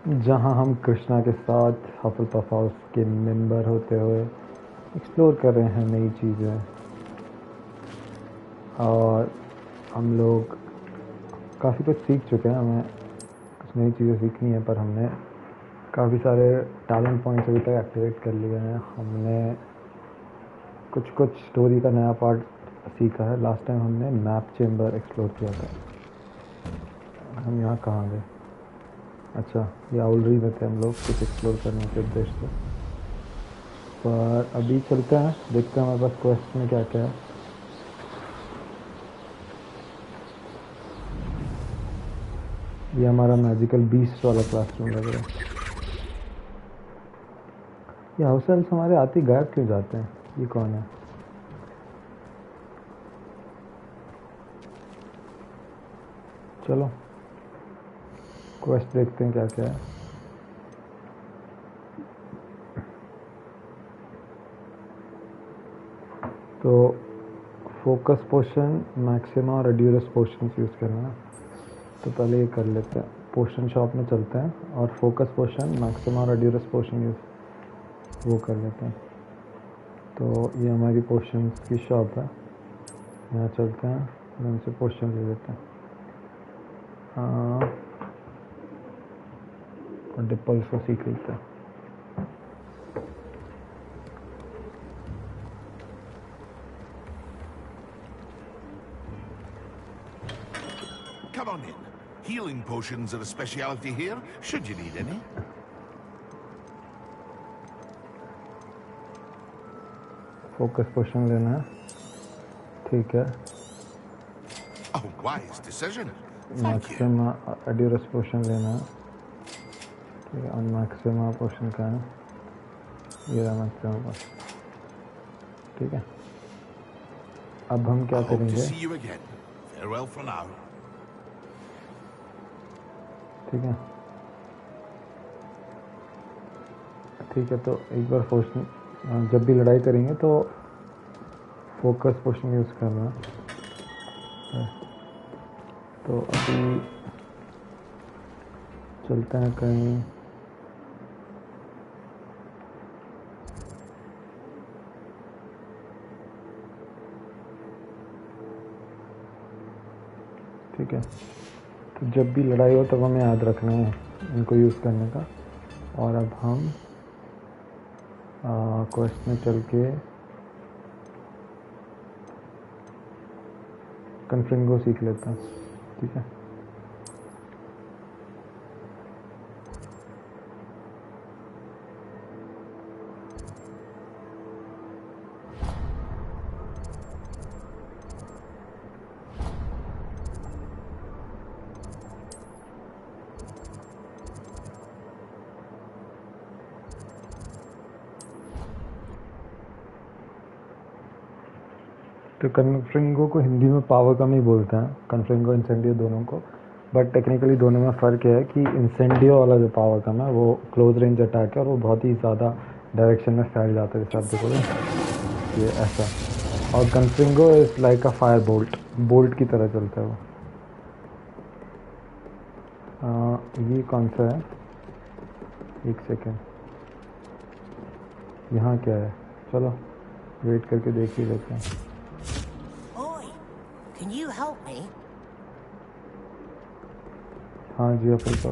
जहाँ हम कृष्णा के साथ हफलपफ हाउस के मेंबर होते हुए एक्सप्लोर कर रहे हैं नई चीज़ें। और हम लोग काफ़ी कुछ सीख चुके हैं, हमें कुछ नई चीज़ें सीखनी है, पर हमने काफ़ी सारे टैलेंट पॉइंट्स अभी तक एक्टिवेट कर लिए हैं। हमने कुछ कुछ स्टोरी का नया पार्ट सीखा है। लास्ट टाइम हमने मैप चेम्बर एक्सप्लोर किया था। हम यहाँ कहाँ गए? अच्छा, ये आउलरी में थे हम लोग कुछ एक्सप्लोर करने के उद्देश्य से। पर अभी चलते हैं, देखते हैं हमारे पास क्वेस्ट में क्या क्या है। ये हमारा मैजिकल बीस्ट वाला क्लासरूम लग रहा है। ये हाउस हेल्प्स हमारे आते ही गायब क्यों जाते हैं? ये कौन है? चलो क्वेस्ट देखते हैं क्या क्या है। तो फोकस पोशन, मैक्सिमा और रेड्यूरस पोशन यूज़ करना है। तो पहले ये कर लेते हैं, पोशन शॉप में चलते हैं और फोकस पोशन, मैक्सिमा और रेड्यूरस पोशन यूज़ वो कर लेते हैं। तो ये हमारी पोशन की शॉप है, यहाँ चलते हैं और उनसे पोशन ले लेते हैं। और डिपल्स को सीख लेते हैं। Come on in. Healing potions are a specialty here, should you need any. Focus potion लेना है, ठीक है। A wise decision. Thank you. Maxima reducers potion लेना है, ठीक है। और मैक्सिमा पोशन का है, ये रहा मैक्सिमा पोशन, ठीक है। अब हम क्या I hope to करेंगे? see you again. Farewell for now. ठीक है, ठीक है। तो एक बार पोशन, जब भी लड़ाई करेंगे तो फोकस पोशन यूज़ करना है। तो अभी चलते हैं कहीं, ठीक है। तो जब भी लड़ाई हो तब हमें याद रखना है इनको यूज़ करने का। और अब हम क्वेस्ट में चल के कन्फ्रिंगो सीख लेता हूँ, ठीक है। तो कन्फ्रिंगो को हिंदी में पावर कम ही बोलते हैं, कन्फ्रिंगो इंसेंडियो दोनों को। बट टेक्निकली दोनों में फ़र्क है कि इंसेंडियो वाला जो पावर कम है वो क्लोज रेंज अटैक है और वो बहुत ही ज़्यादा डायरेक्शन में फैल जाता है, जैसे आप देखोगे ये ऐसा। और Confringo is like a fire bolt, bolt की तरह चलता है वो। ये कौन सा है? एक सेकेंड, यहाँ क्या है? चलो वेट करके देख ही लेते हैं। Can you help me? हाँ जी, अपन तो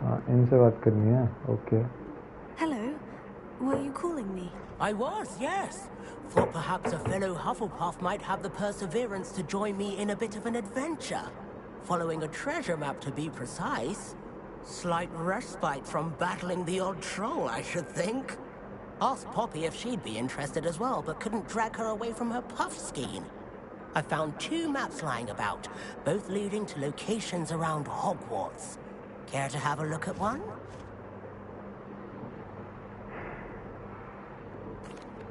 हाँ, इनसे बात करनी है। Okay. Hello. Were you calling me? I was, yes. Thought perhaps a fellow Hufflepuff might have the perseverance to join me in a bit of an adventure. Following a treasure map, to be precise. Slight respite from battling the odd troll, I should think. Asked Poppy if she'd be interested as well, but couldn't drag her away from her puff skein. I found 2 maps lying about, both leading to locations around Hogwarts. Care to have a look at one?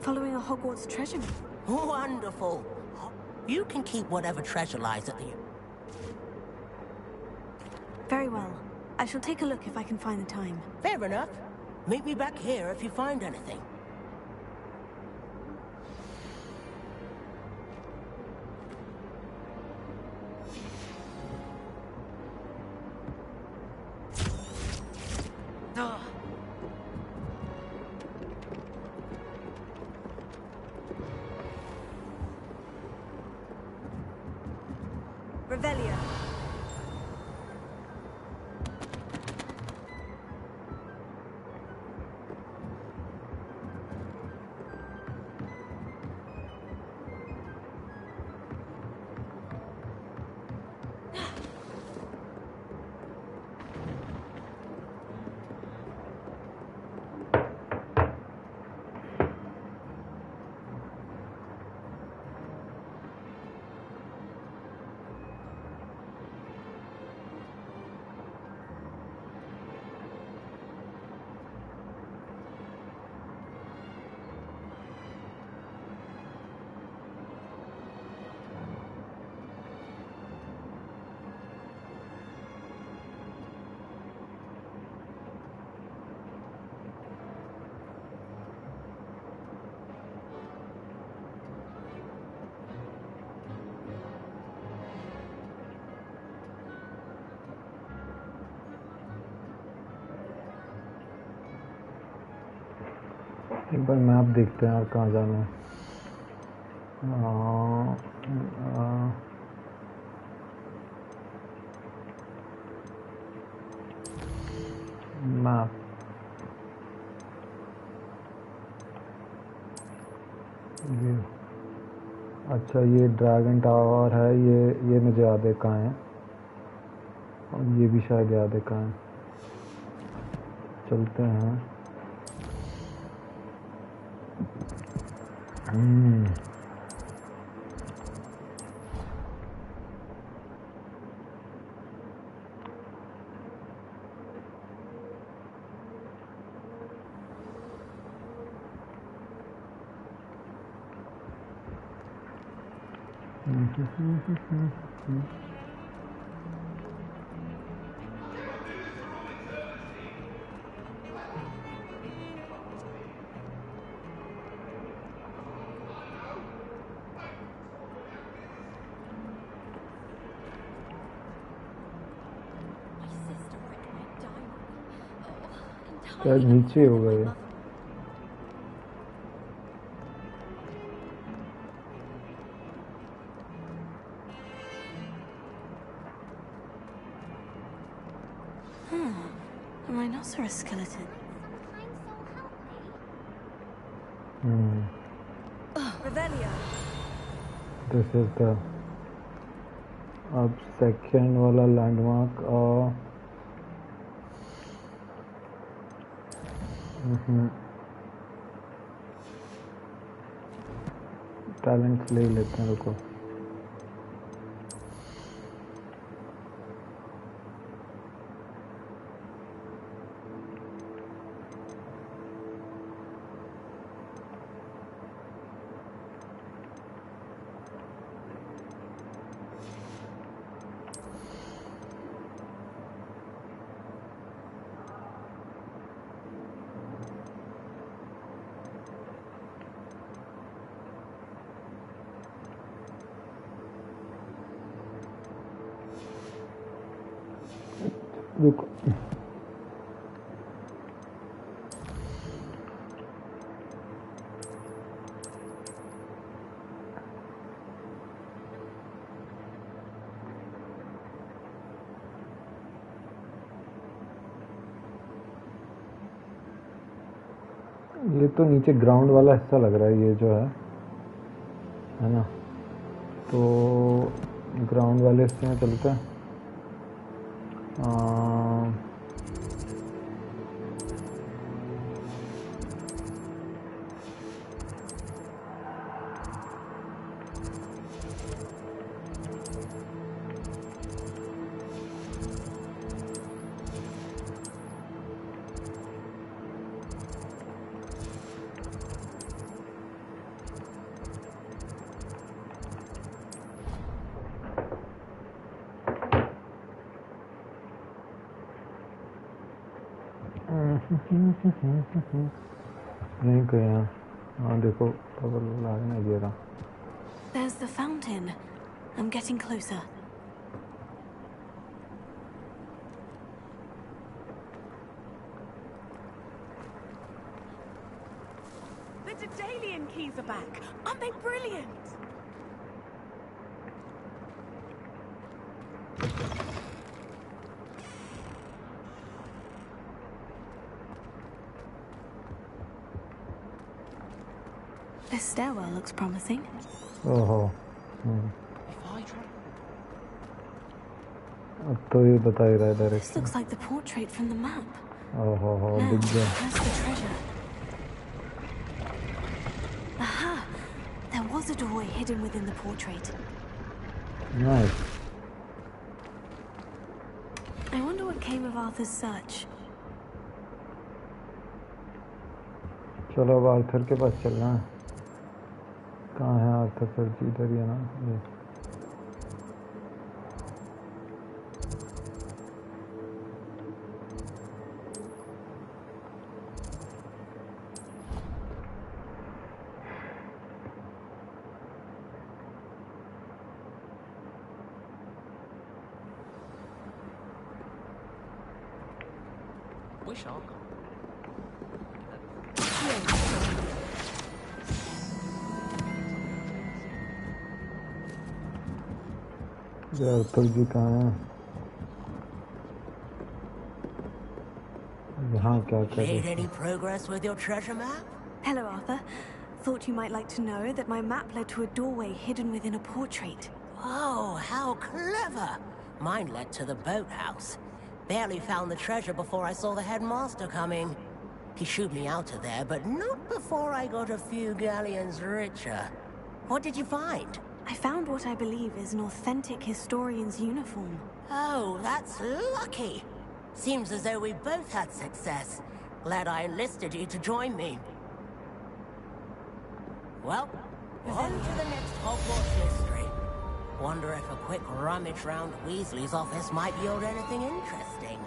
Following a Hogwarts treasure map. Wonderful. You can keep whatever treasure lies at you. Very well. I shall take a look if I can find the time. Fair enough. Meet me back here if you find anything. Revelio. एक बार map देखते हैं और कहाँ जाना है। Map ये अच्छा, ये ड्रैगन टावर है, ये मुझे याद है कहाँ है, और ये भी शायद याद है कहाँ है। चलते हैं। शायद नीचे हो गए। A rhinoceros skeleton. Revelio. This is the अब सेकंड वाला लैंडमार्क। टैलेंट्स ले लेते हैं, रुको। रुको, ये तो नीचे ग्राउंड वाला हिस्सा लग रहा है, ये जो है ना। तो ग्राउंड वाले हिस्से में चलते हैं। नहीं गया। हाँ देखो, डबल लागना ये रहा। There's the fountain. I'm getting closer. The Daedalian keys are back. Aren't they brilliant? This stairwell looks promising. ओहो If I try... अब तो ये बता ही रहा है This direction looks like the portrait from the map. ओहो हो Now, दिख गया where's the treasure? Aha! There was a doorway hidden within the portrait. Nice I wonder what came of Arthur's search. चलो अब आर्थर के पास चलना है कहाँ है आर्थर सर जी इधर ही है ना ये Wish I'll go. आर्थर जी कहाँ हैं यहाँ क्या कर रहे Made हैं any progress with your treasure map? Hello, Arthur. Thought you might like to know that my map led to a doorway hidden within a portrait. Oh, how clever! Mine led to the boathouse. Barely found the treasure before I saw the headmaster coming. He shooed me out of there, but not before I got a few galleons richer. What did you find? I found what I believe is an authentic historian's uniform. Oh, that's lucky. Seems as though we both had success. Glad I enlisted you to join me. Well, on to the next Hogwarts mystery. Wonder if a quick rummage round Weasley's office might yield anything interesting.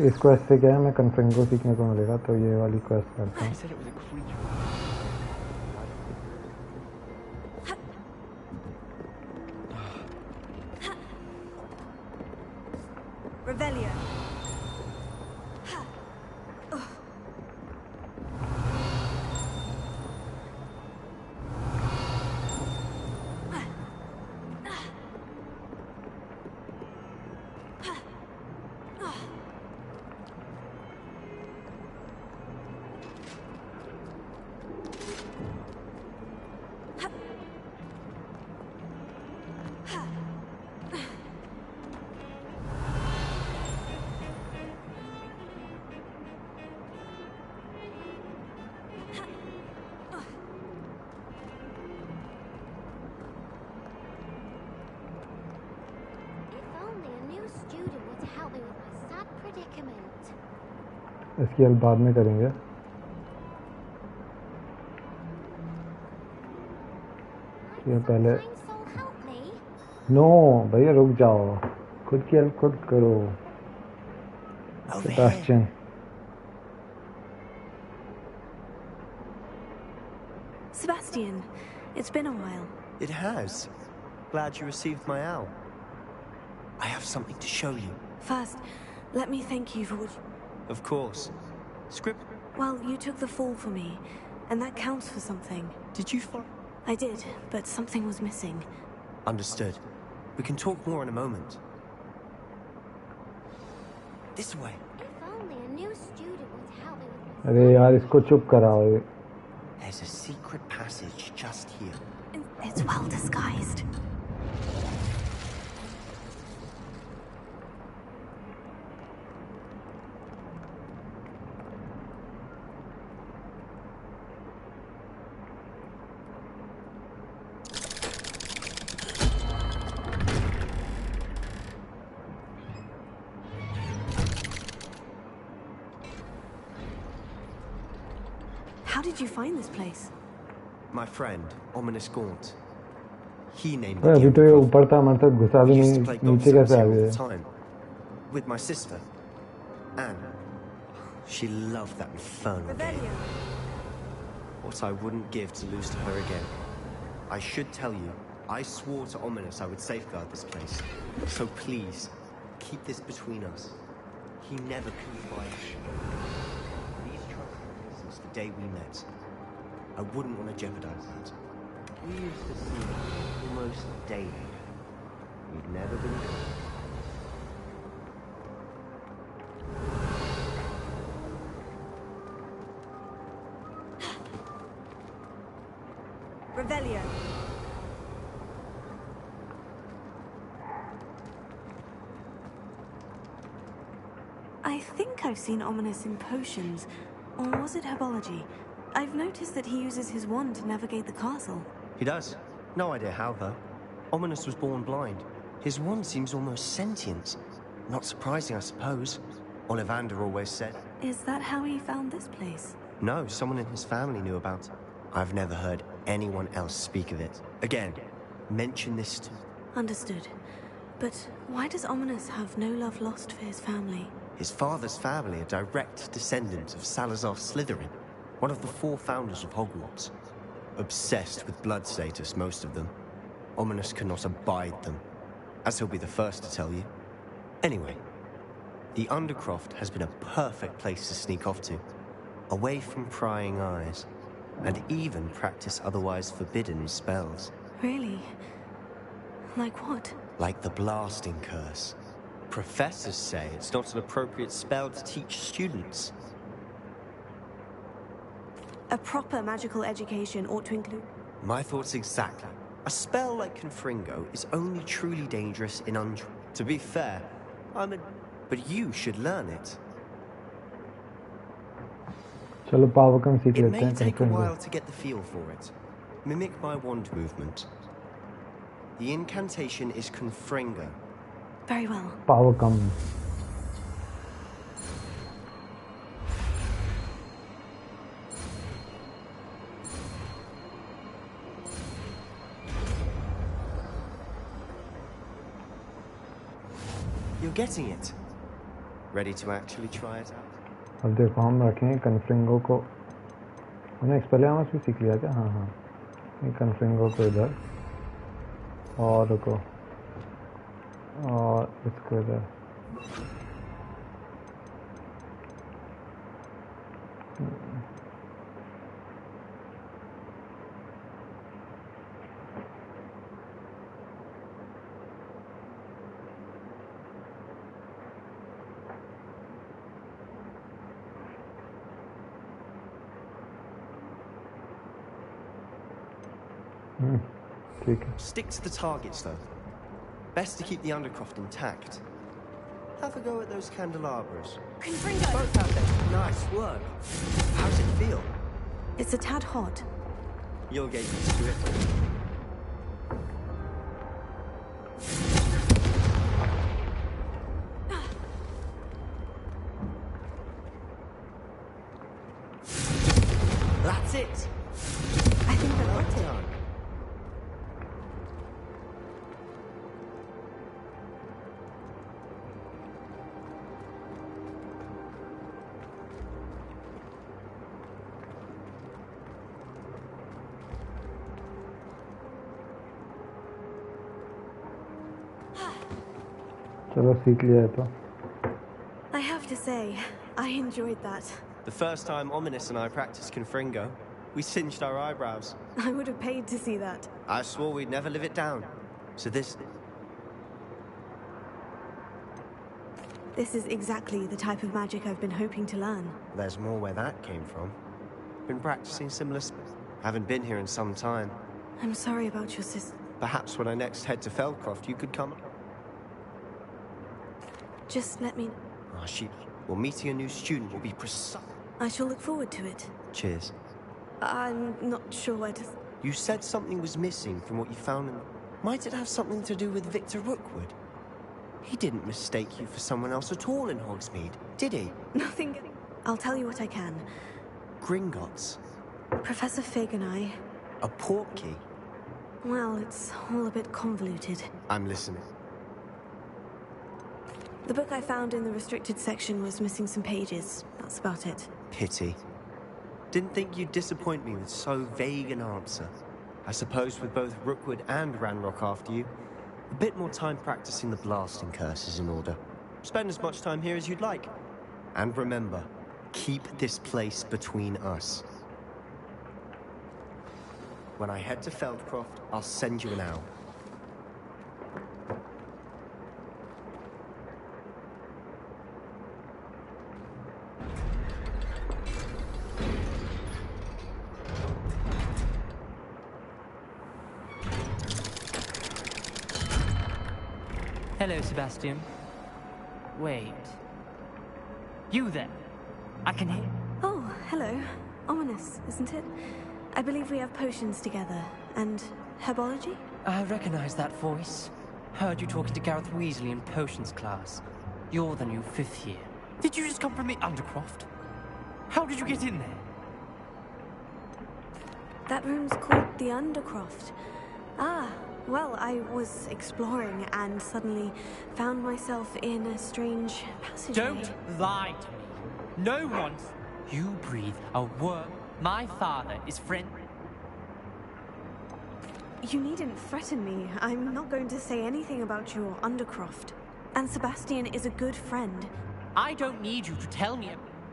इस quest से क्या है मैं कन्फ्रेंगो सीखने को मिलेगा तो ये वाली क्वेस्ट करता He हूँ said it was a creature. Revelio. इसकी हेल्प बाद में करेंगे ये पहले नो भैया रुक जाओ खुद की हेल्प खुद करो Sebastian Sebastian, it's been a while. It has. Glad you received my owl. I have something to show you. First, let me thank you for what you... Of course. Script, Well, you took the fall for me, and that counts for something. did you find... I did, but something was missing. Understood. We can talk more in a moment. This way. If only a new student would help me with my अरे यार इसको चुप कराओ There's a secret passage just here. It's well disguised. How did you find this place? My friend, Ominous Gaunt. He named अरे it अभी the तो ये Improv. ऊपर था हमारे तक घुसा भी We used नहीं to play नीचे gobstones कैसे आ here all गए the time. With my sister, Anne. She loved that infernal game. What I wouldn't give to lose to her again. I should tell you, I swore to Ominous I would safeguard this place. So please, keep this between us. He never confided. These troubles since the day we met. I wouldn't want to jeopardize that. We used to see it almost daily. We'd never been good. Revelio. I think I've seen Ominous in potions. Or was it herbology? I've noticed that he uses his wand to navigate the castle. He does. No idea how, though. Ominous was born blind. His wand seems almost sentient. Not surprising, I suppose. Ollivander always said. Is that how he found this place? No, someone in his family knew about it. I've never heard anyone else speak of it. Again, mention this to... Understood. But why does Ominous have no love lost for his family? His father's family are direct descendants of Salazar Slytherin, one of the 4 founders of Hogwarts. Obsessed with blood status, most of them. Ominous cannot abide them, as he'll be the first to tell you. Anyway, the Undercroft has been a perfect place to sneak off to, away from prying eyes, and even practice otherwise forbidden spells. Really? Like what? Like the blasting curse. Professors say it's not an appropriate spell to teach students. A proper magical education ought to include... My thoughts exactly. A spell like Confringo is only truly dangerous in To be fair, but you should learn it. चलो power कम सीख It लेते may हैं take a confirm while to get the feel for it. Mimic my wand movement. The incantation is Confringo. Very well. Power come You're getting it. Ready to actually try it out? अब देखो हम रखेंगे कन्फ्रिंगो को हमने एक्सपेलियामस भी सीख लिया क्या हाँ हाँ ये कन्फ्रिंगो को इधर और रुको और इसको इधर ठीक है Stick to the targets, though. Best to keep the Undercroft intact. Have a go at those candelabras. Confringo! Both out there. Nice work. How's it feel? It's a tad hot. You'll get used to it. That's it. I think I got it. Done. चलो सीख लिया है तो I have to say, I enjoyed that. The first time Ominous and I practiced Confringo, we singed our eyebrows. I would have paid to see that. I swore we'd never live it down. So this... This is exactly the type of magic I've been hoping to learn. There's more where that came from. Been practicing similar... Haven't been here in some time. I'm sorry about your sister. Perhaps when I next head to Feldcroft, you could come... Just let me... Ah, well, meeting a new student will be precise. I shall look forward to it. Cheers. I'm not sure where to... You said something was missing from what you found in... Might it have something to do with Victor Rookwood? He didn't mistake you for someone else at all in Hogsmeade, did he? Nothing... I'll tell you what I can. Gringotts. Professor Fig and I... A portkey. Well, it's all a bit convoluted. I'm listening. The book I found in the restricted section was missing some pages. That's about it. Pity. Didn't think you'd disappoint me with so vague an answer. I suppose with both Rookwood and Ranrock after you, a bit more time practicing the blasting curse is in order. Spend as much time here as you'd like. And remember, keep this place between us. When I head to Feldcroft, I'll send you an owl. Hello, Sebastian. Wait. You there? I can hear... Oh, hello. Ominous, isn't it? I believe we have potions together. And herbology? I recognize that voice. Heard you talking to Gareth Weasley in potions class. You're the new 5th year. Did you just come from the Undercroft? How did you get in there? That room's called the Undercroft. Ah, well, I was exploring and suddenly found myself in a strange passageway. Don't lie to me. No one's... You breathe a worm. My father is friend... You needn't threaten me. I'm not going to say anything about your Undercroft. And Sebastian is a good friend. I don't need you to tell me...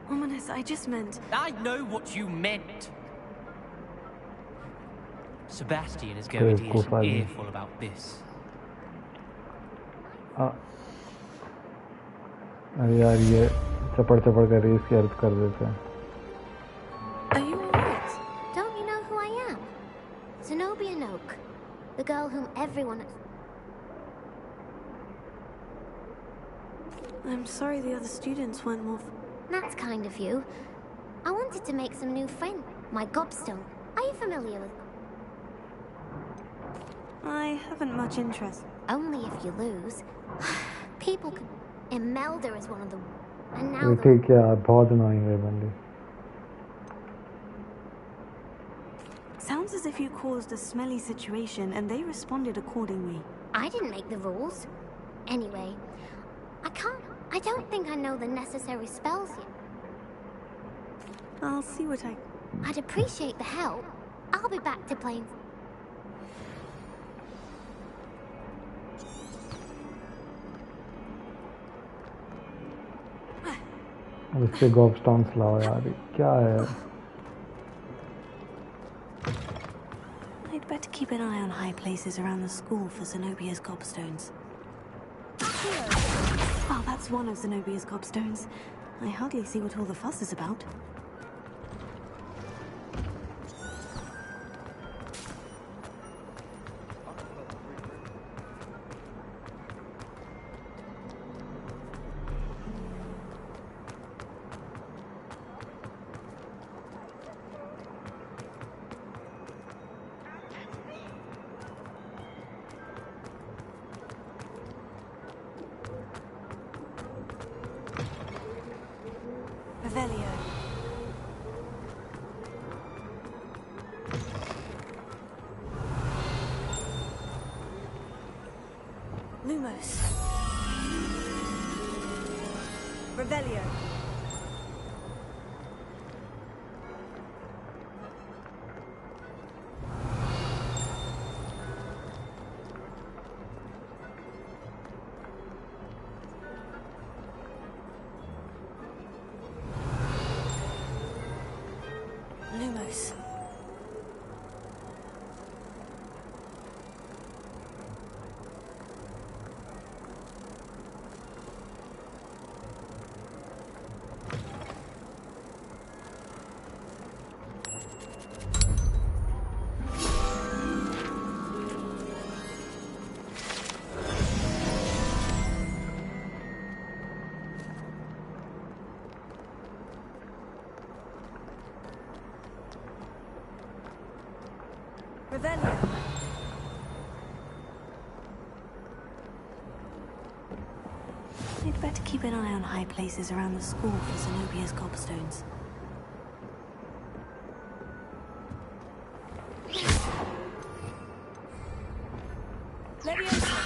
Ominous, I just meant... I know what you meant. Sebastian is going to get an earful about this. अरे यार ये चपड़ कर रही है, इसकी अर्थ कर देते हैं. Are you alright? Don't you know who I am? Zenobia Noak, the girl whom everyone... I'm sorry the other students weren't more... That's kind of you. I wanted to make some new friends. My gobstone. Are you familiar with... I haven't much interest. Only if you lose. People could... Imelda is one of them. And now देखिए क्या बहुत annoying है बंदी. Sounds as if you caused a smelly situation and they responded accordingly. I didn't make the rules. Anyway, I don't think I know the necessary spells yet. I'll see what I'd appreciate the help. I'll be back to playing... अब इससे गॉबस्टॉन्स लाओ यार, क्या है? I'd better keep an eye on high places around the school for Zenobia's gobstones. Oh, that's one of Zenobia's gobstones. I hardly see what all the fuss is about. Revelio. Lumos. Revelio. Lumos. Revelio. I'd better keep an eye on high places around the school for Zenobia's gobstones. Leviosa.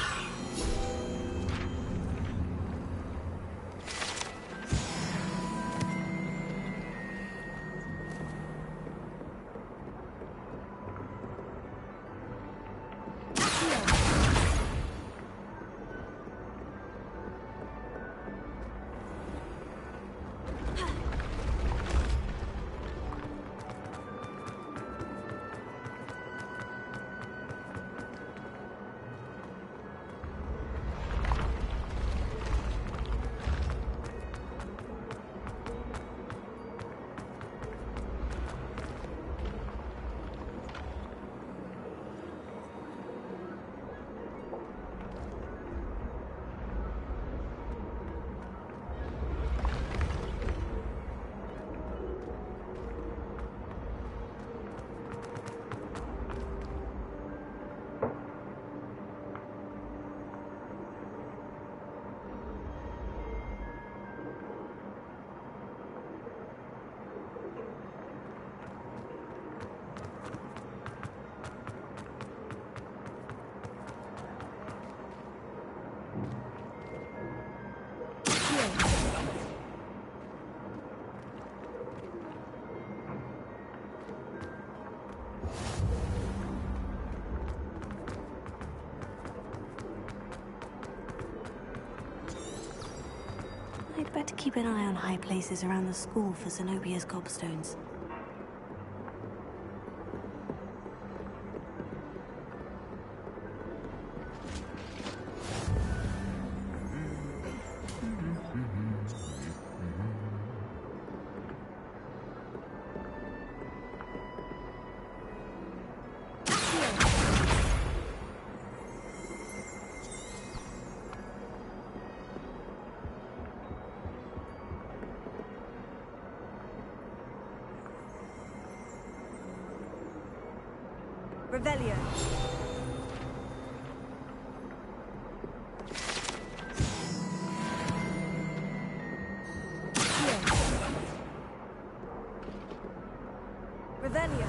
I'd better keep an eye on high places around the school for Zenobia's gobstones. Revelio. Revelio.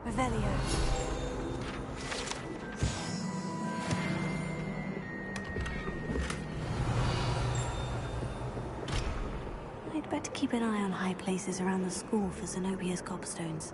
Revelio. I'd better keep an eye on high places around the school for Zenobia's gobstones.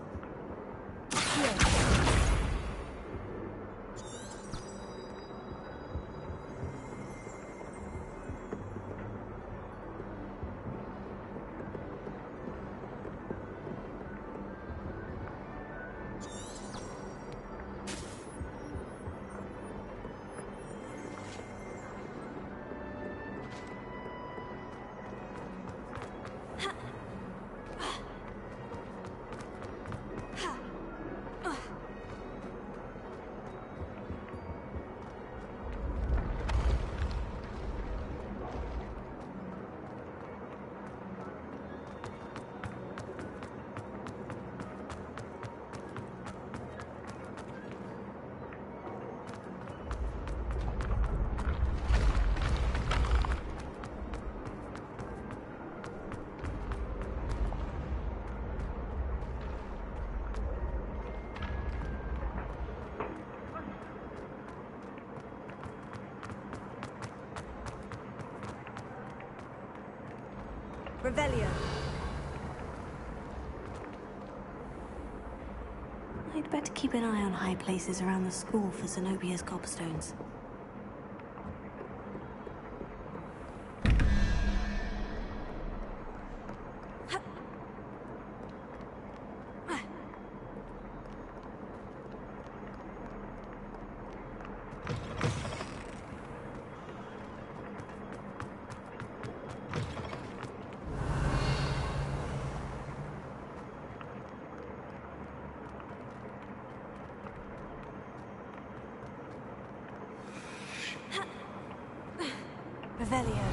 Revelio. I'd better keep an eye on high places around the school for Zenobia's gobstones. Revelio.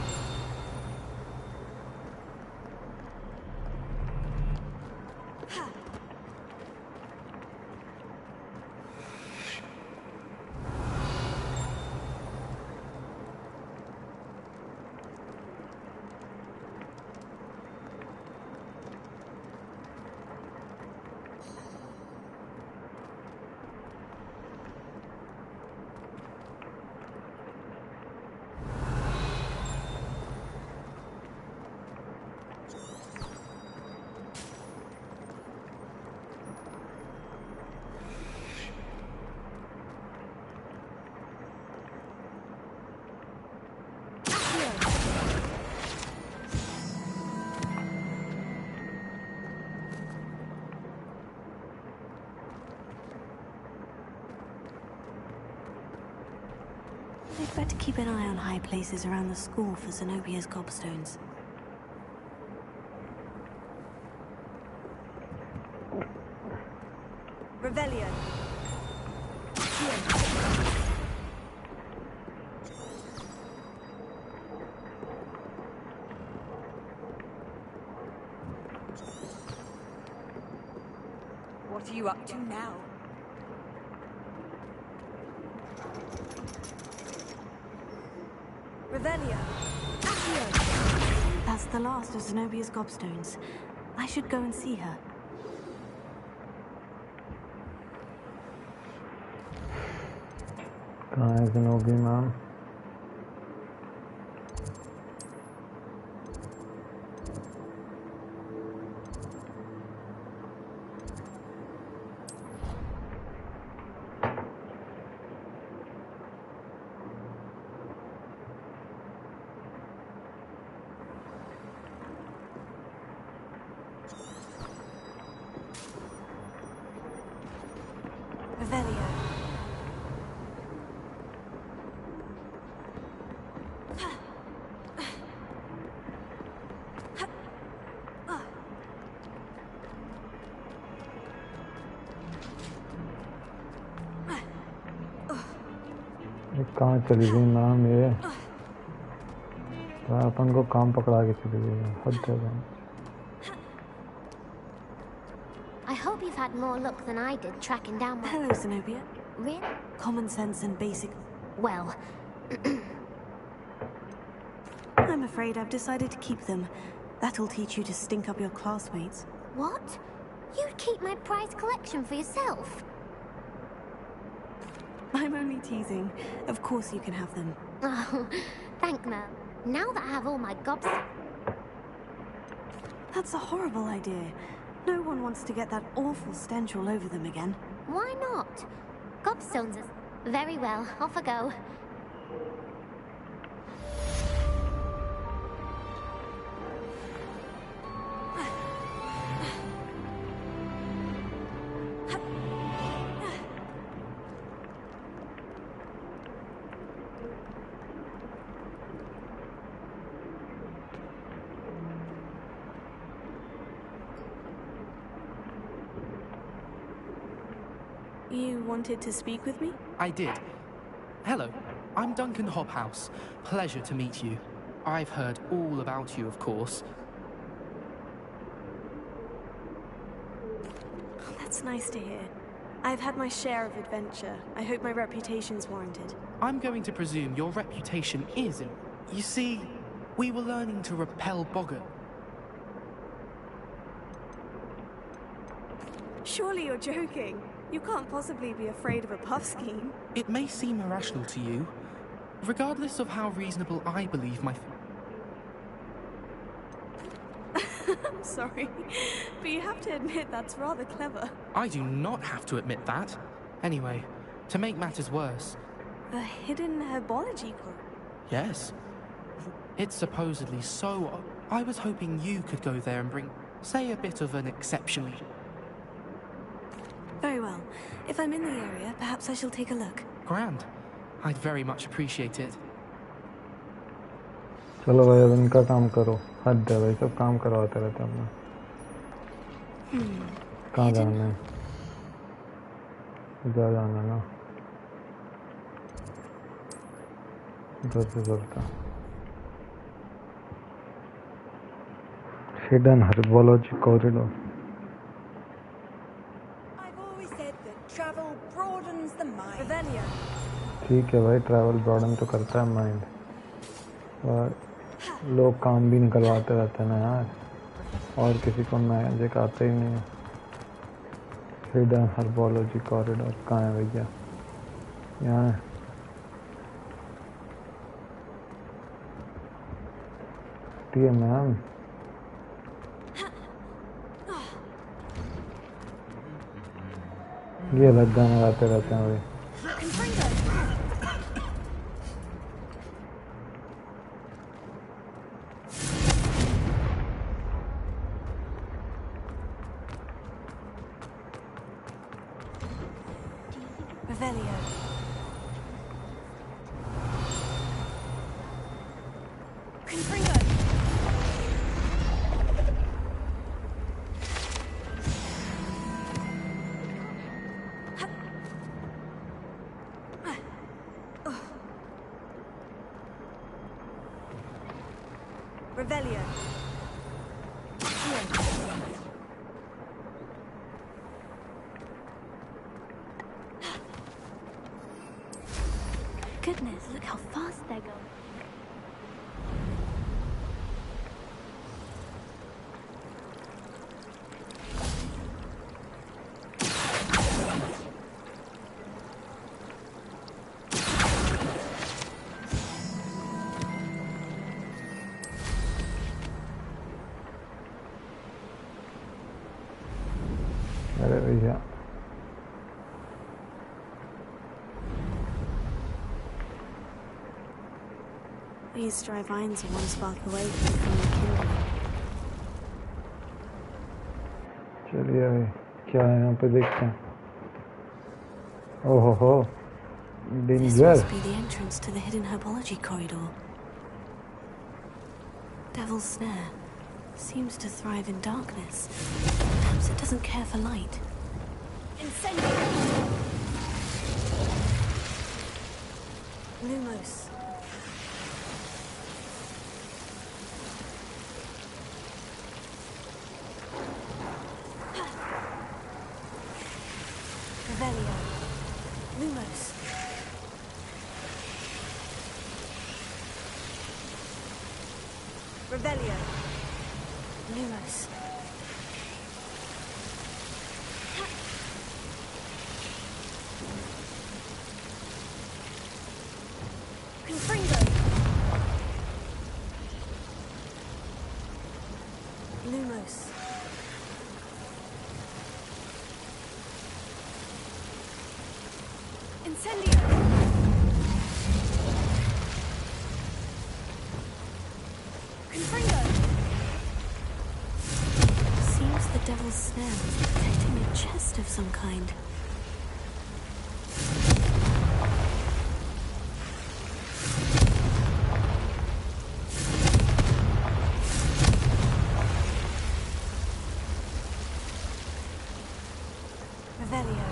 I'd better keep an eye on high places around the school for Zenobia's gobstones. Revelio. What are you up to now? Revelio. Accio. That's the last of Zenobia's gobstones. I should go and see her. कहाँ है ज़ेनोबी ma'am? Revelio. कहाँ चली गई ma'am ये? तो अपन को काम पकड़ा के चली गई है, हद है भाई। I hope you've had more luck than I did tracking down my... Hello, Zenobia. Really? Common sense and basic... Well, I'm afraid I've decided to keep them. That'll teach you to stink up your classmates. what? You'd keep my prized collection for yourself? I'm only teasing. Of course you can have them. Oh, thank Mel. Now that I have all my gobs... That's a horrible idea. No one wants to get that awful stench all over them again. Why not? Gobstones is... Very well, off I go. You wanted to speak with me? I did. Hello, I'm Duncan Hobhouse. Pleasure to meet you. I've heard all about you, of course. That's nice to hear. I've had my share of adventure. I hope my reputation's warranted. I'm going to presume your reputation is... You see, we were learning to repel boggart. Surely you're joking. You can't possibly be afraid of a puff scheme. It may seem irrational to you, regardless of how reasonable I believe my... I'm sorry, but you have to admit that's rather clever. I do not have to admit that. Anyway, to make matters worse... A hidden herbology group? Yes. It's supposedly so... I was hoping you could go there and bring, say, a bit of an exceptionally... Very well. If I'm in the area, perhaps I shall take a look. Grand. I'd very much appreciate it. चलो भाई अब इनका काम करो, हद है भाई, सब काम करवाते रहते हैं अपना। कहाँ जाना है? इधर जाना है ना? इधर से चलता। Hidden herbology corridor. I've always said that travel broadens the mind. Revelio. ठीक है भाई, ट्रैवल ब्रॉडन तो करता है माइंड, और लोग काम भी निकलवाते रहते हैं ना यार, और किसी को मैजिक आता ही नहीं है। हिडन हर्बोलॉजी कॉरिडोर कहाँ है भैया? यहाँ है। ठीक है मैम, ये अलग गाने गाते रहते हैं भाई। Revelio. Confringo. Revelio. Goodness, look how fast they're going. These dry vines are one spark away from becoming kindling. चलिए क्या है यहाँ पे देखते हैं। ओहो हो, This danger. must be the entrance to the hidden herbology corridor. Devil's Snare seems to thrive in darkness. Perhaps it doesn't care for light. Incendiary! Lumos. Revelio. Lumos. Revelio. Lumos. Confringo! Lumos. Incendio! Confringo! Seems the Devil's Snare is protecting a chest of some kind. Revelio.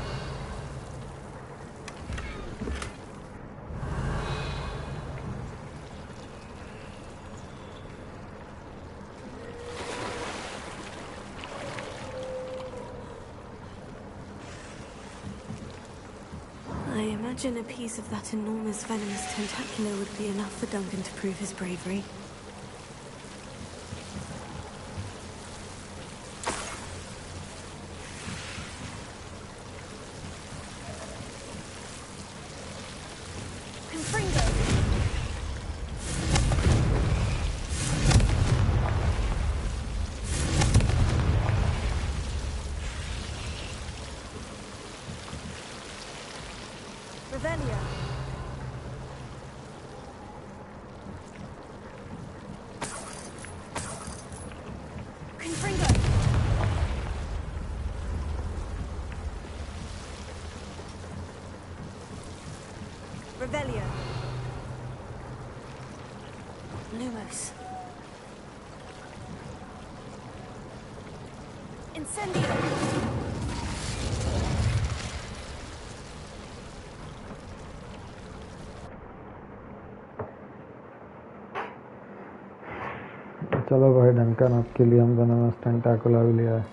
I imagine a piece of that enormous venomous tentacular would be enough for Duncan to prove his bravery. Confringo! Revelio! Confringo! Revelio! Lumos. Incendio! चलो भाई Duncan, आपके लिए हम दोनों टेंटाकुलर भी लिया है।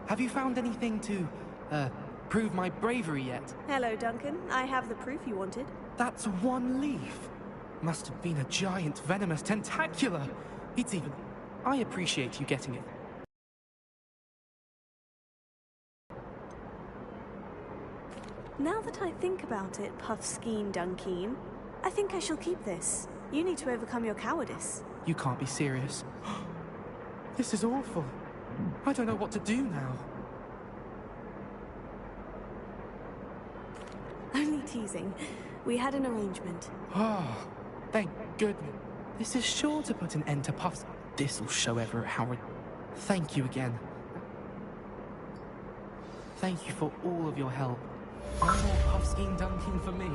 Have you found anything to, prove my bravery yet? Hello, Duncan. I have the proof you wanted. That's one leaf. Must have been a giant venomous tentacula. It's even... I appreciate you getting it. Now that I think about it, Puffskein Dunkeen, I think I shall keep this. You need to overcome your cowardice. You can't be serious. This is awful. I don't know what to do now. Only teasing. We had an arrangement. Oh, thank goodness. This is sure to put an end to Puffs. This'll show Everett how it... Thank you again. Thank you for all of your help. No more Puffskein dunking for me.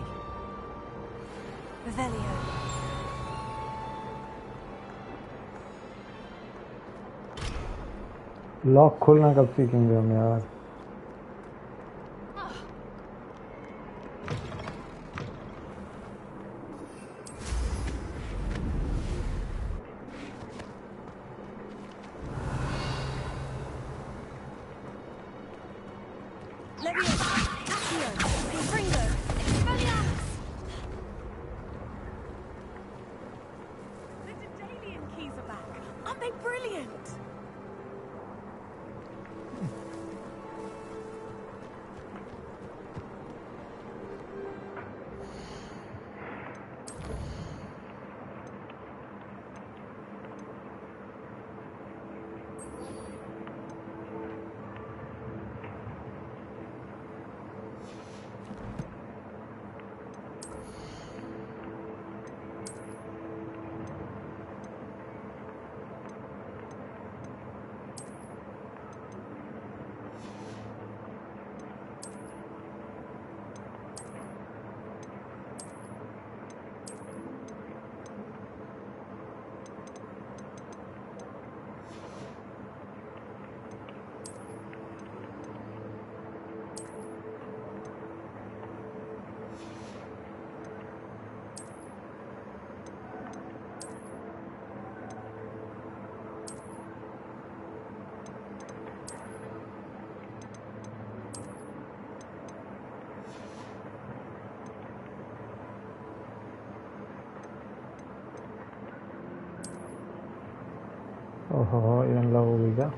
Revelio. Lock खोलना कब सीखेंगे हम यार? ओहो ये unlock हो गई क्या?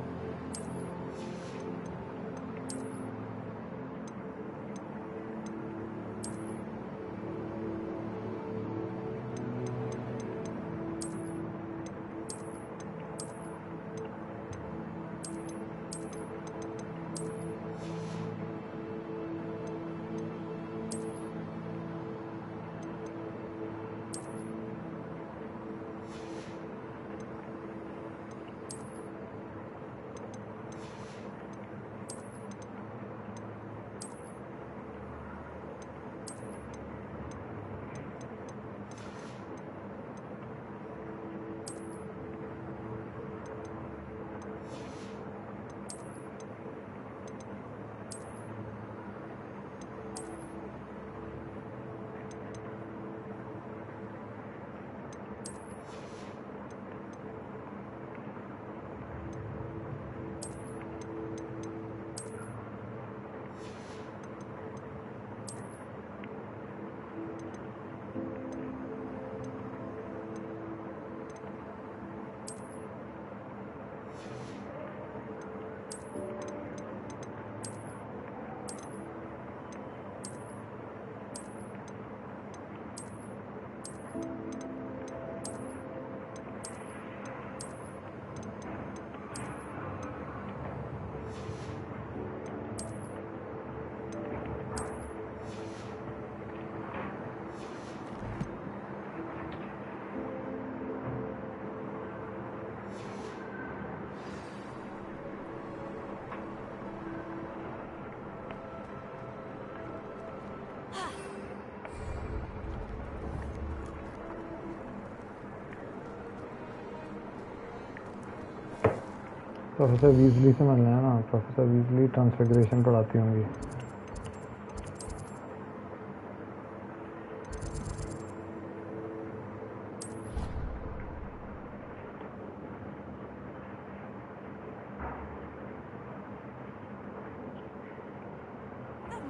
प्रोफेसर वीजली से मिलना है ना, प्रोफेसर वीजली ट्रांसफिगरेशन पढ़ाती होंगी।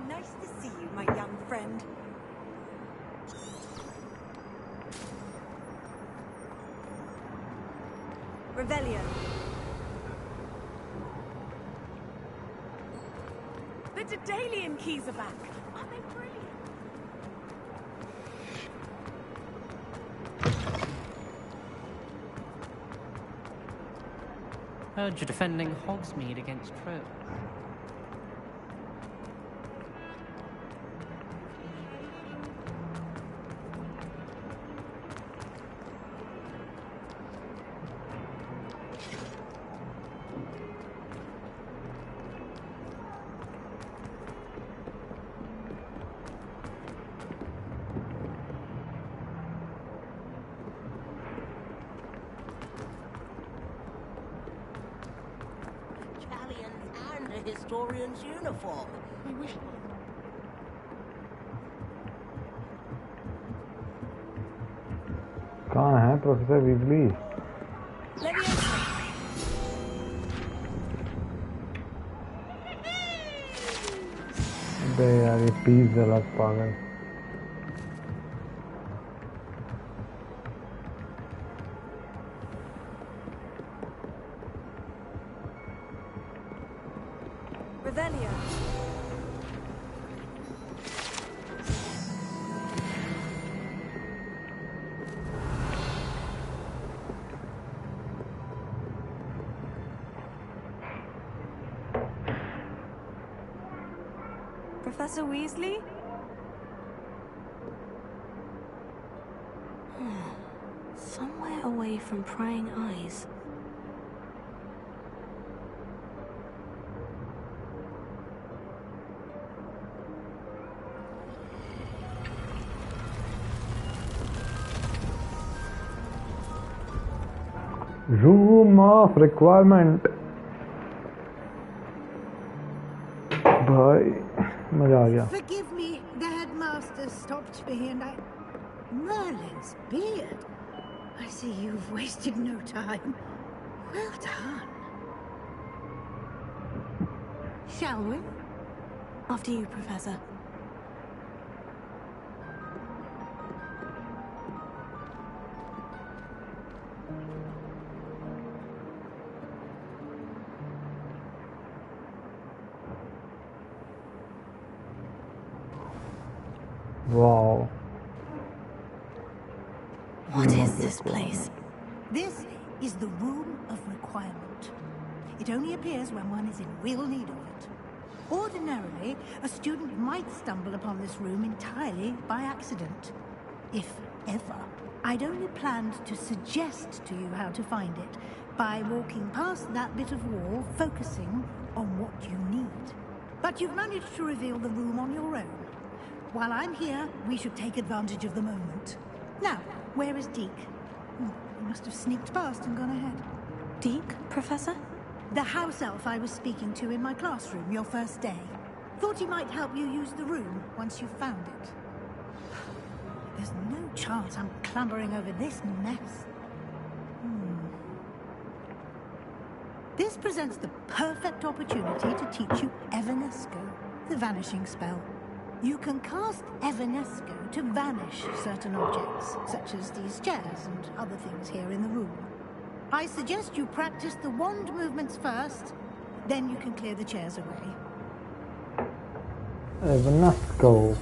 Nice to see you, my young friend. Revelio. The Daedalian keys are back. Aren't they brilliant? Heard you're defending Hogsmeade against trolls. Historian's uniform. We wish. कहाँ है professor Weasley? अबे यार ये piece जला पागल। Revelio. Professor Weasley? Somewhere away from prying eyes. Room of requirement. भाई मजा आ गया. Forgive me, the headmaster stopped me and I... Merlin's beard. I see you've wasted no time. Well done. Shall we? After you, Professor. Wow. What is this place? This is the Room of Requirement. It only appears when one is in real need of it. Ordinarily, a student might stumble upon this room entirely by accident. If ever. I'd only planned to suggest to you how to find it by walking past that bit of wall, focusing on what you need. But you've managed to reveal the room on your own. While I'm here, we should take advantage of the moment. Now, where is Deke? He must have sneaked past and gone ahead. Deke, Professor? The house elf I was speaking to in my classroom your first day. Thought he might help you use the room once you've found it. There's no chance I'm clambering over this mess. This presents the perfect opportunity to teach you Evanesco, the vanishing spell. You can cast Evanesco to vanish certain objects, such as these chairs and other things here in the room. I suggest you practice the wand movements first, then you can clear the chairs away. Evanesco.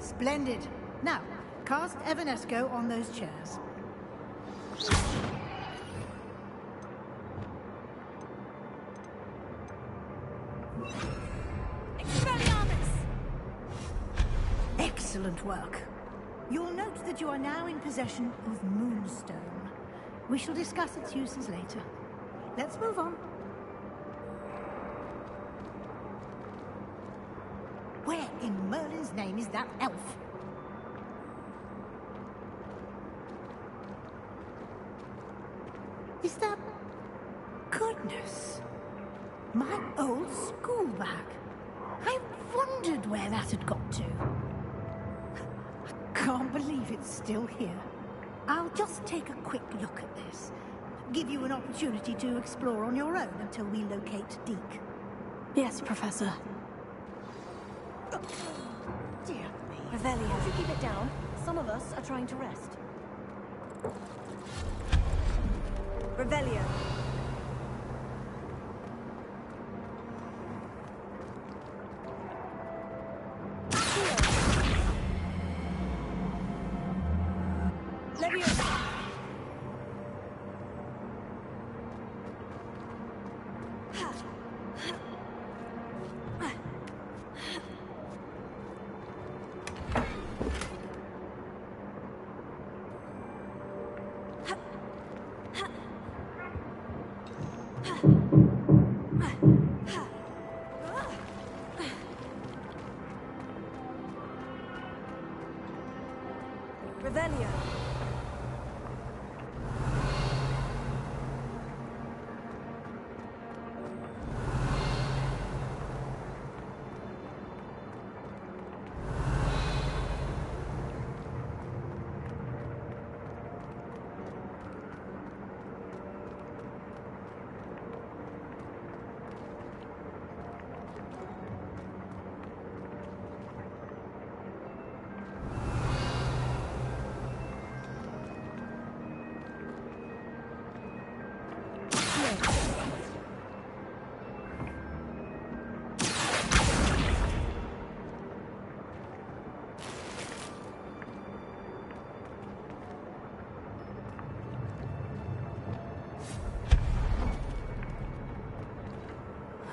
Splendid. Now, cast Evanesco on those chairs. Excellent work. You'll note that you are now in possession of Moonstone. We shall discuss its uses later. Let's move on. Where in Merlin's name is that elf? Is that... Goodness! My old school bag. I wondered where that had got to. I can't believe it's still here. I'll just take a quick look at this. Give you an opportunity to explore on your own until we locate Deke. Yes, Professor. Dear me. Revelio. Could you keep it down? Some of us are trying to rest. Revelio. Leviosa. Revelio.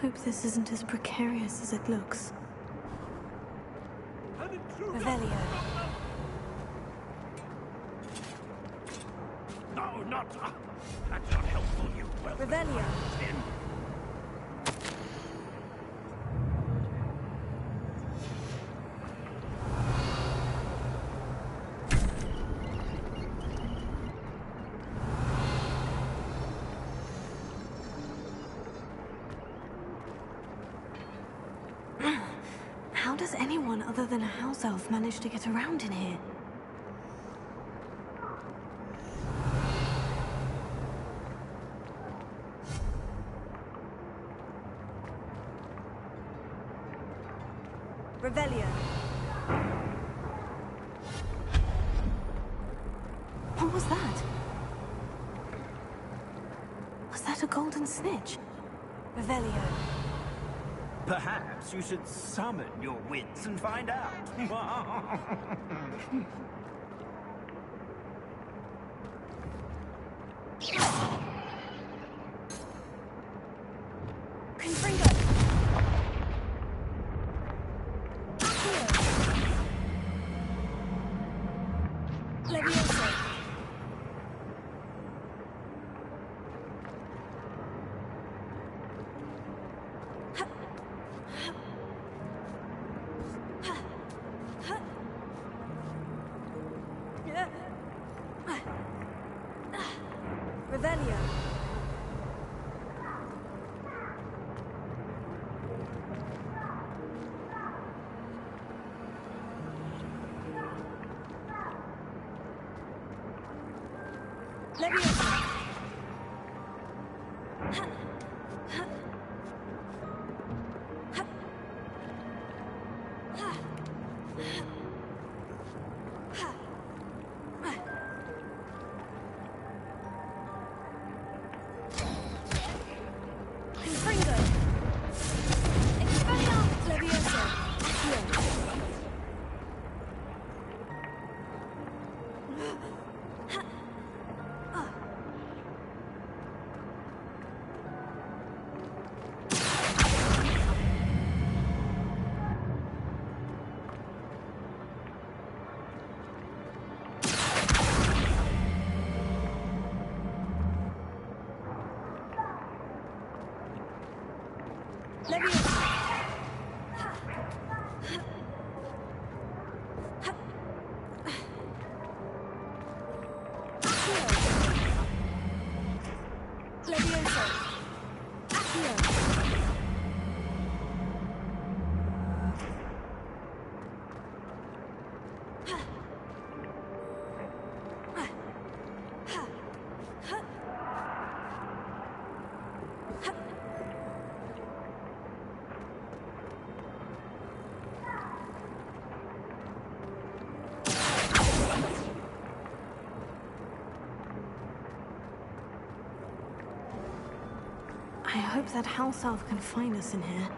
Hope this isn't as precarious as it looks. Revelio. No, not... that's not helpful, you well... Revelio. How does anyone other than a house elf manage to get around in here? Revelio. What was that? Was that a golden snitch? Revelio. Perhaps you should summon your wits and find out. Confringo. Levioso. Revelio. Levioso. Confringo. Expelliarmus. Levioso. Levioso. Levioso. Accio. I hope that house elf can find us in here.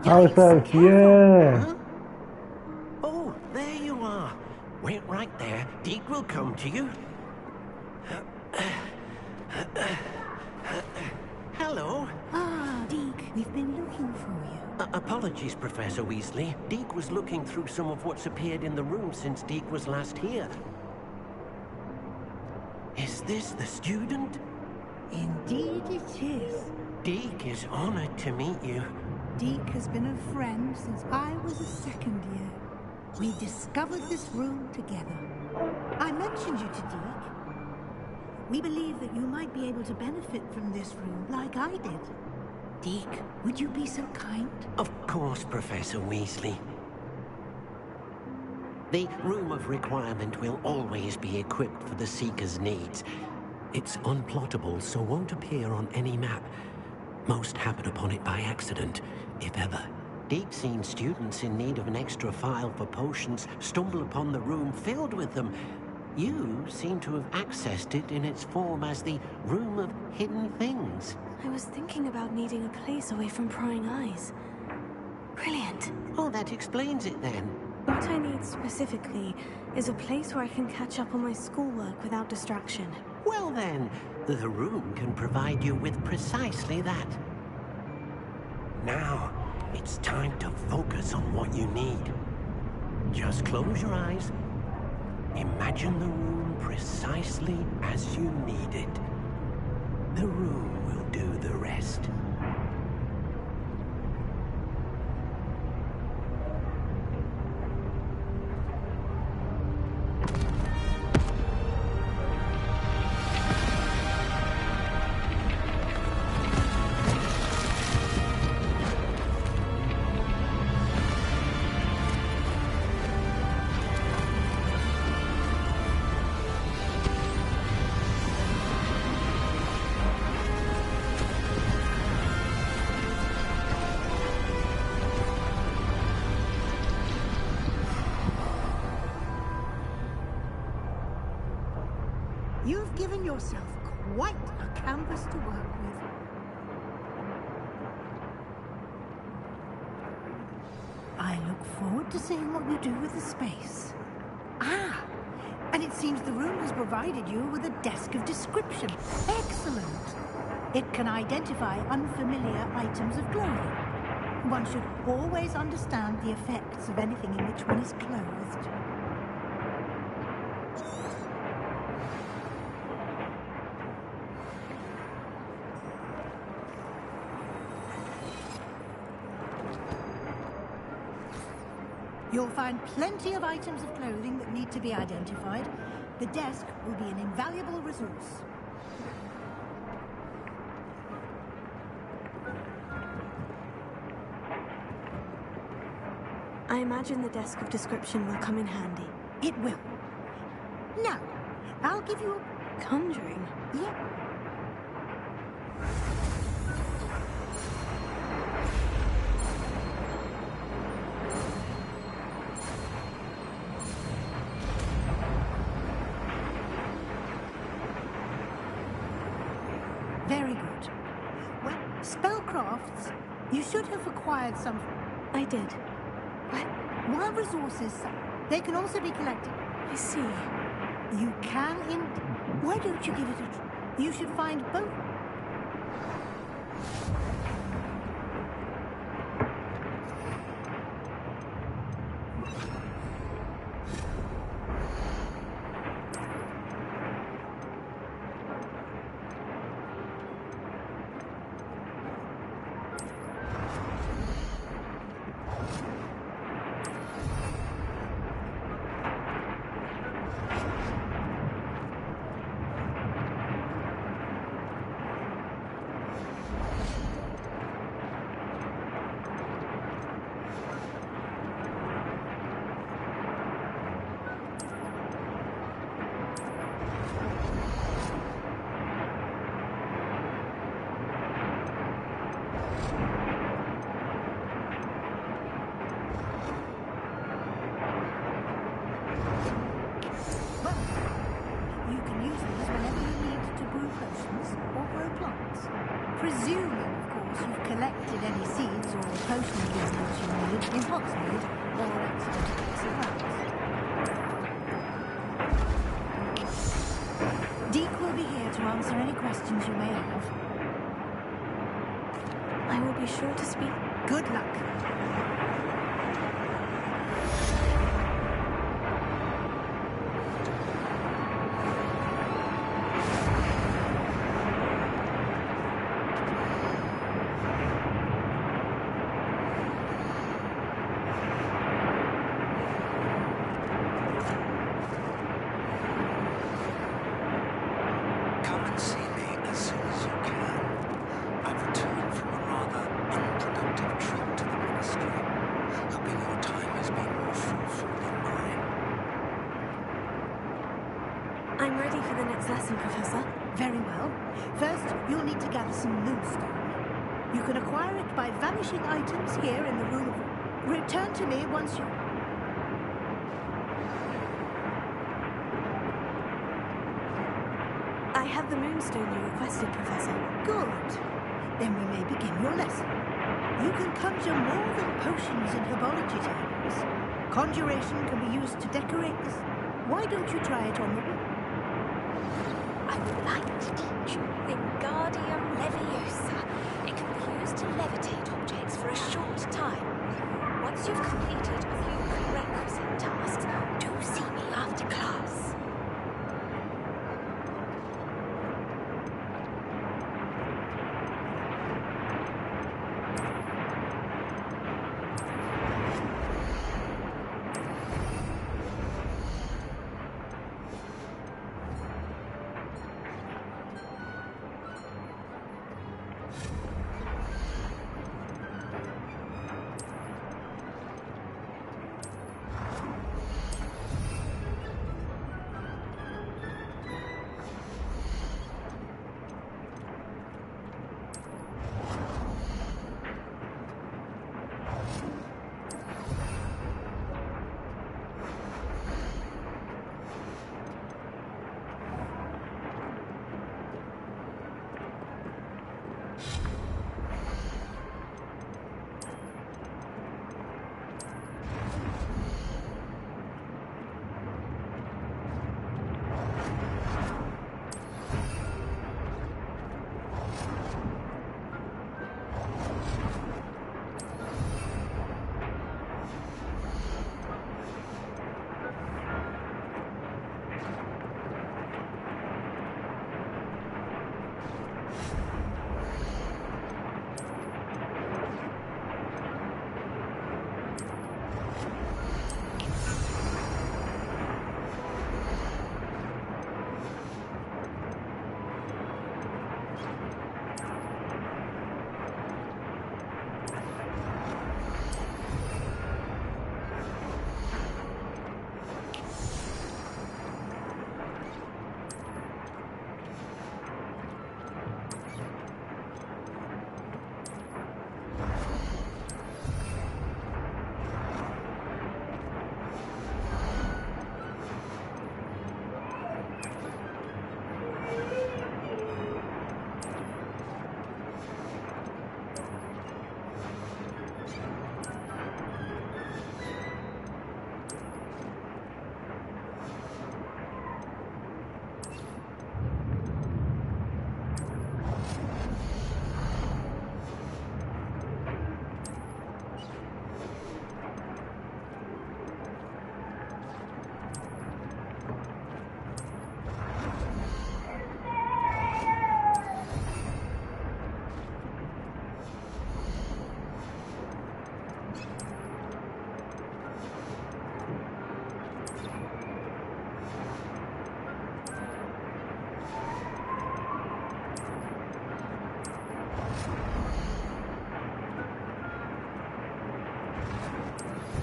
House elf, yeah! Huh? Oh, there you are. Wait right there. Deke will come to you. Hello. Ah, Deke, we've been looking for you. Apologies, Professor Weasley. Deke was looking through some of what's appeared in the room since Deke was last here. Is this the student? Indeed it is. Deke is honored to meet you. Deke has been a friend since I was a second year. We discovered this room together. I mentioned you to Deke. We believe that you might be able to benefit from this room like I did. Deke, would you be so kind? Of course, Professor Weasley. The Room of Requirement will always be equipped for the Seeker's needs. It's unplottable, so won't appear on any map. Most happen upon it by accident, if ever. Deep-seen students in need of an extra file for potions stumble upon the room filled with them, You seem to have accessed it in its form as the Room of Hidden Things. I was thinking about needing a place away from prying eyes. Brilliant. Oh, that explains it then. What I need specifically is a place where I can catch up on my schoolwork without distraction. Well then, the room can provide you with precisely that. Now, it's time to focus on what you need. Just close your eyes. Imagine the room precisely as you need it. The room will do the rest. You've given yourself quite a canvas to work with. I look forward to seeing what you do with the space. Ah, and it seems the room has provided you with a desk of description. Excellent. It can identify unfamiliar items of clothing. One should always understand the effects of anything in which one is clothed. You'll find plenty of items of clothing that need to be identified. The desk will be an invaluable resource. I imagine the desk of description will come in handy. It will. Now, I'll give you a... Conjuring? Yeah. Very good. Well, spellcrafts, you should have acquired some... I did. Well, while resources, they can also be collected. I see. You can in... Why don't you give it a try? You should find both... Presuming, of course, you've collected any seeds or potion ingredients you need in Hogsmeade or outside of Deek will be here to answer any questions you may have. I will be sure to speak. Good luck. I'm ready for the next lesson, Professor. Very well. First, you'll need to gather some moonstone. You can acquire it by vanishing items here in the room. Return to me once you... have the moonstone you requested, Professor. Good. Then we may begin your lesson. You can conjure more than potions and herbology tables. Conjuration can be used to decorate this. Why don't you try it on the wall? I would like to teach you Wingardium Leviosa. It can be used to levitate objects for a short time. Once you've completed a few prerequisite tasks, do see me after class.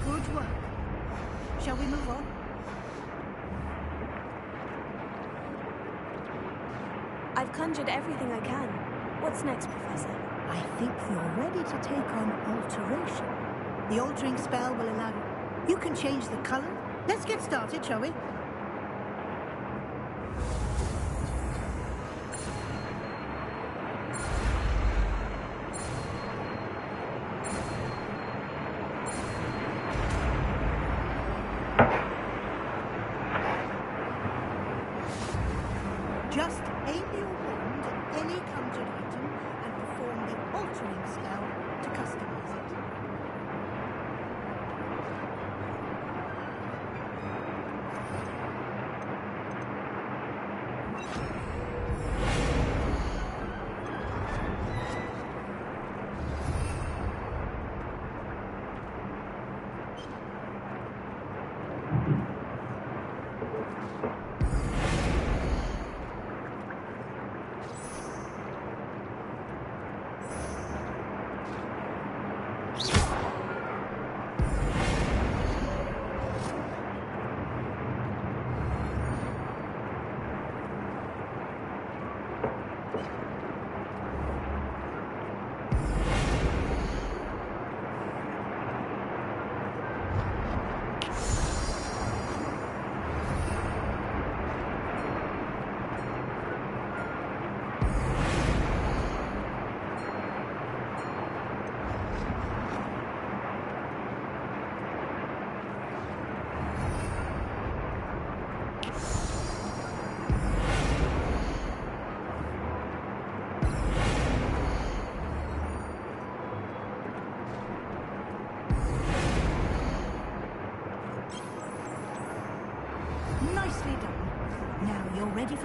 Good work. Shall we move on? I've conjured everything I can. What's next, Professor? I think you're ready to take on alteration. The altering spell will allow you. You can change the color. Let's get started, shall we? Just aim your wand at any conjured item and perform the altering spell to customize it.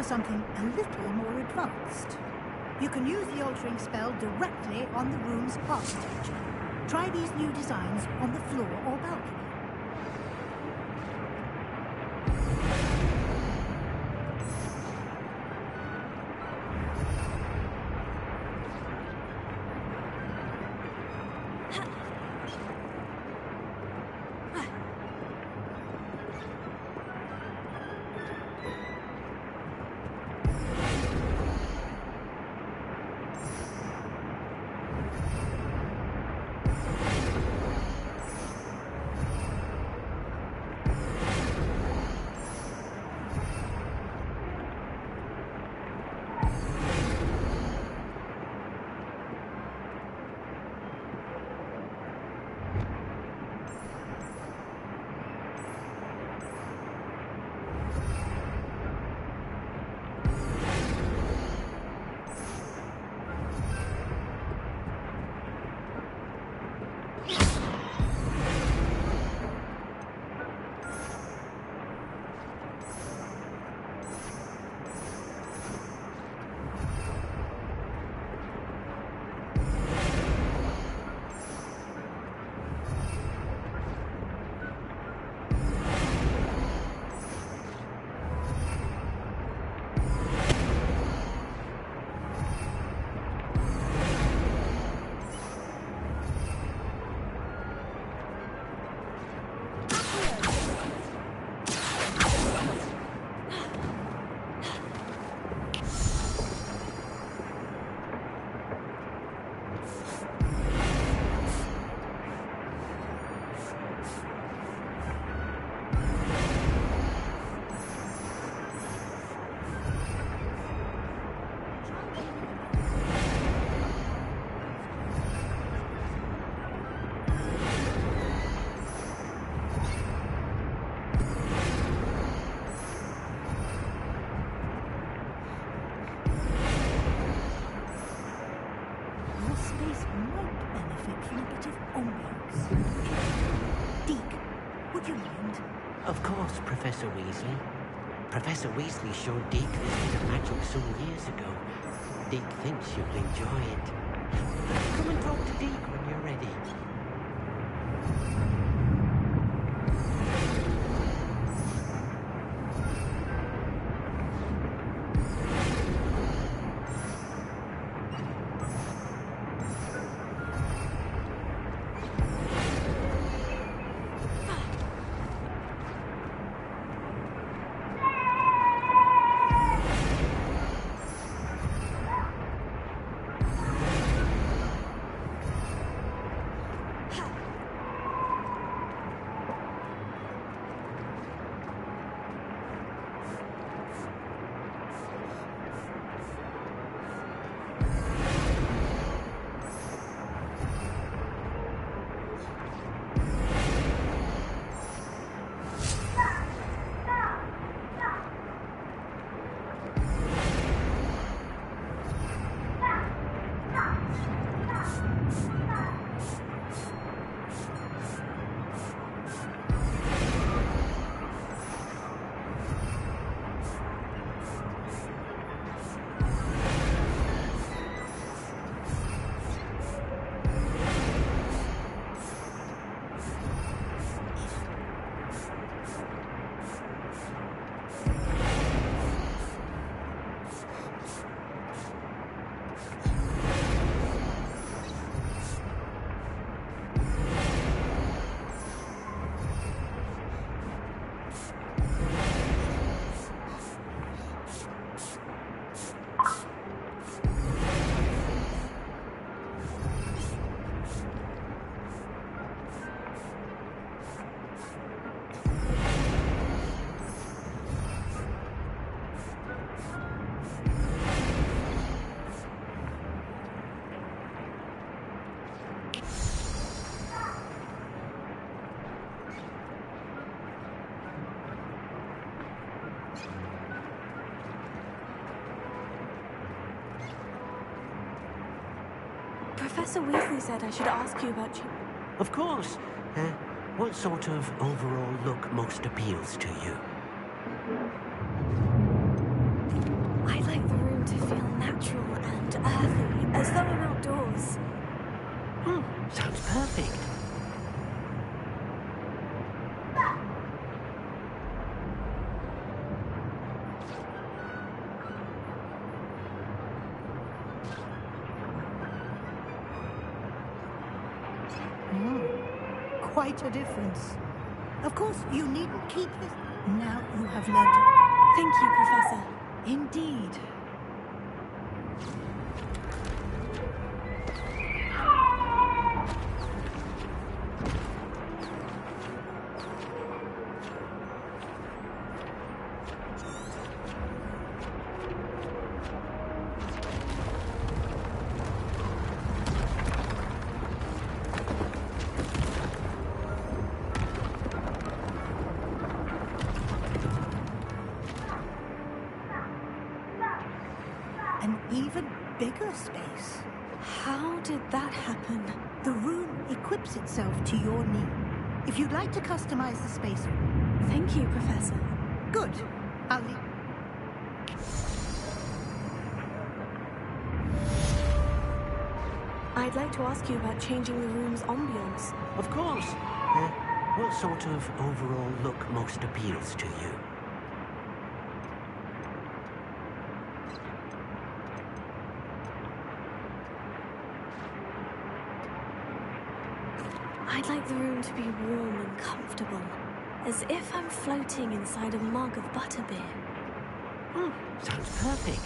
something a little more advanced. You can use the altering spell directly on the room's architecture. Try these new designs on the floor or balcony. Of course, Professor Weasley. Professor Weasley showed Deke this bit of magic some years ago. Deke thinks you'll enjoy it. Come and talk to Deke when you're ready. Professor Weasley said I should ask you about you. Of course. What sort of overall look most appeals to you? earthy, as though I'm outdoors. Sounds perfect. Quite a difference. Of course, you needn't keep this. Now you have learned. Thank you, Professor. Indeed. An even bigger space. How did that happen? The room equips itself to your need. If you'd like to customize the space... Thank you, Professor. Good. I'll leave... I'd like to ask you about changing the room's ambience. Of course. What sort of overall look most appeals to you? I'd like the room to be warm and comfortable, as if I'm floating inside a mug of butterbeer. Sounds perfect.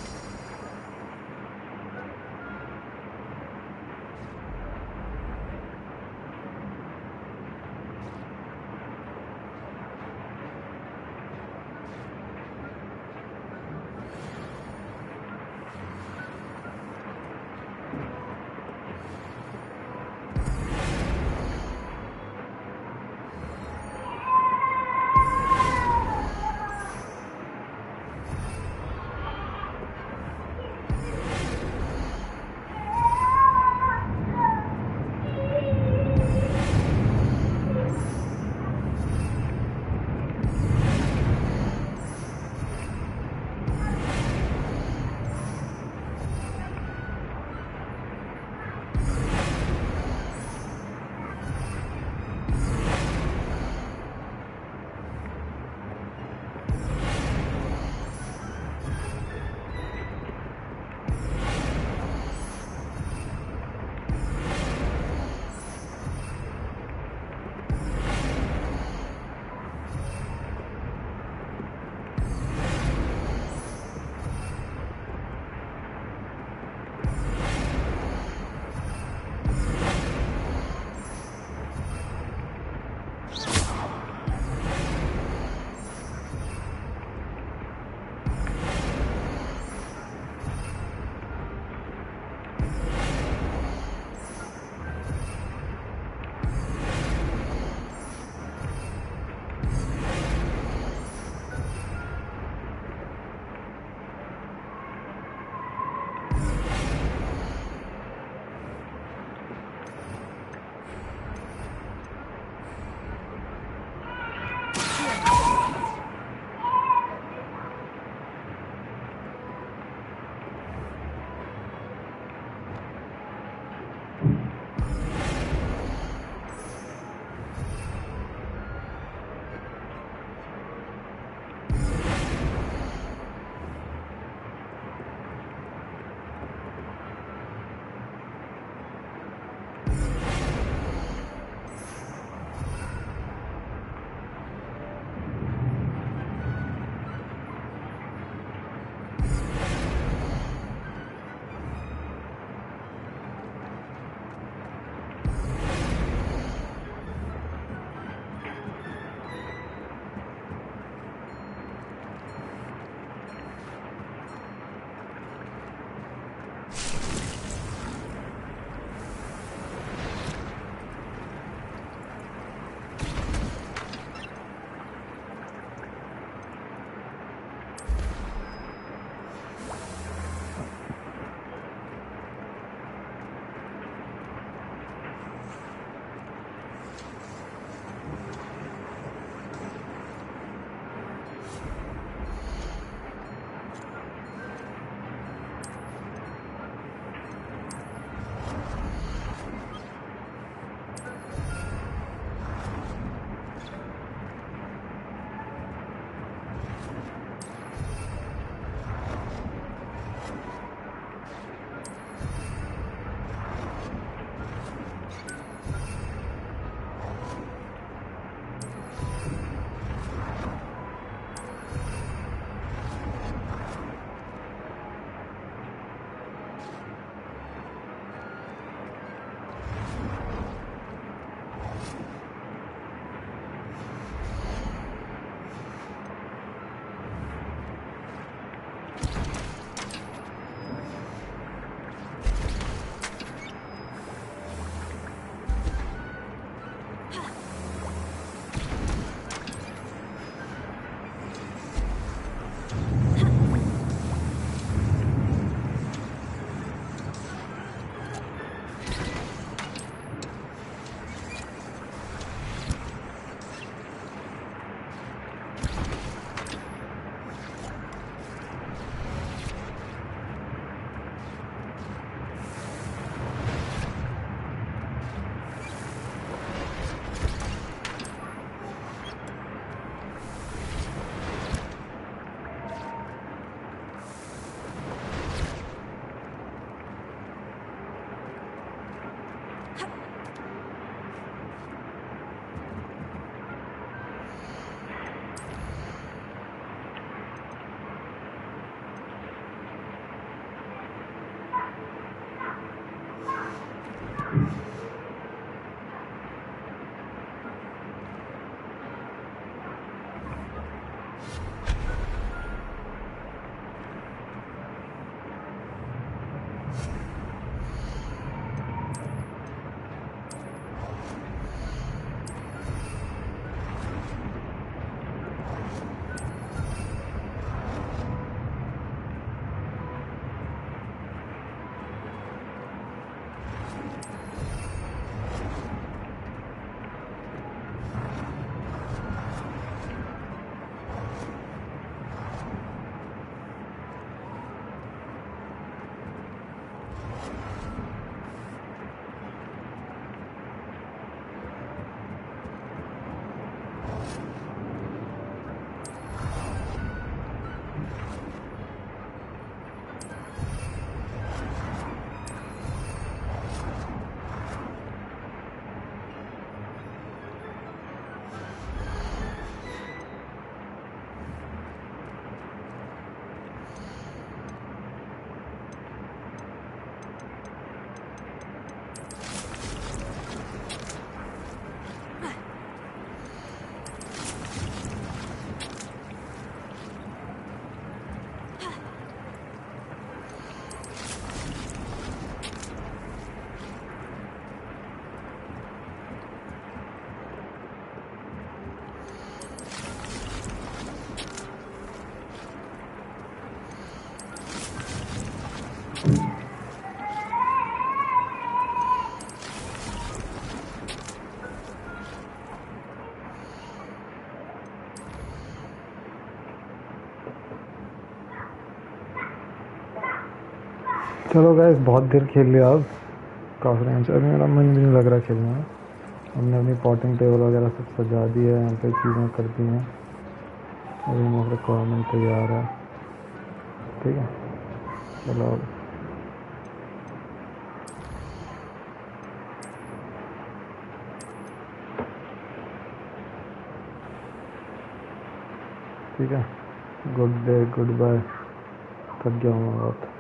चलो guys, बहुत देर खेल लिया। अब काफ़ी time से अभी मेरा मन भी नहीं लग रहा खेलने में। हमने अपनी पॉटिंग टेबल वगैरह सब सजा दी है, यहाँ पे चीज़ें कर दी हैं। अभी मोक रिक्वायरमेंट तैयार है। ठीक है, चलो अब ठीक है। Good day, goodbye. थक गया हूँ बहुत।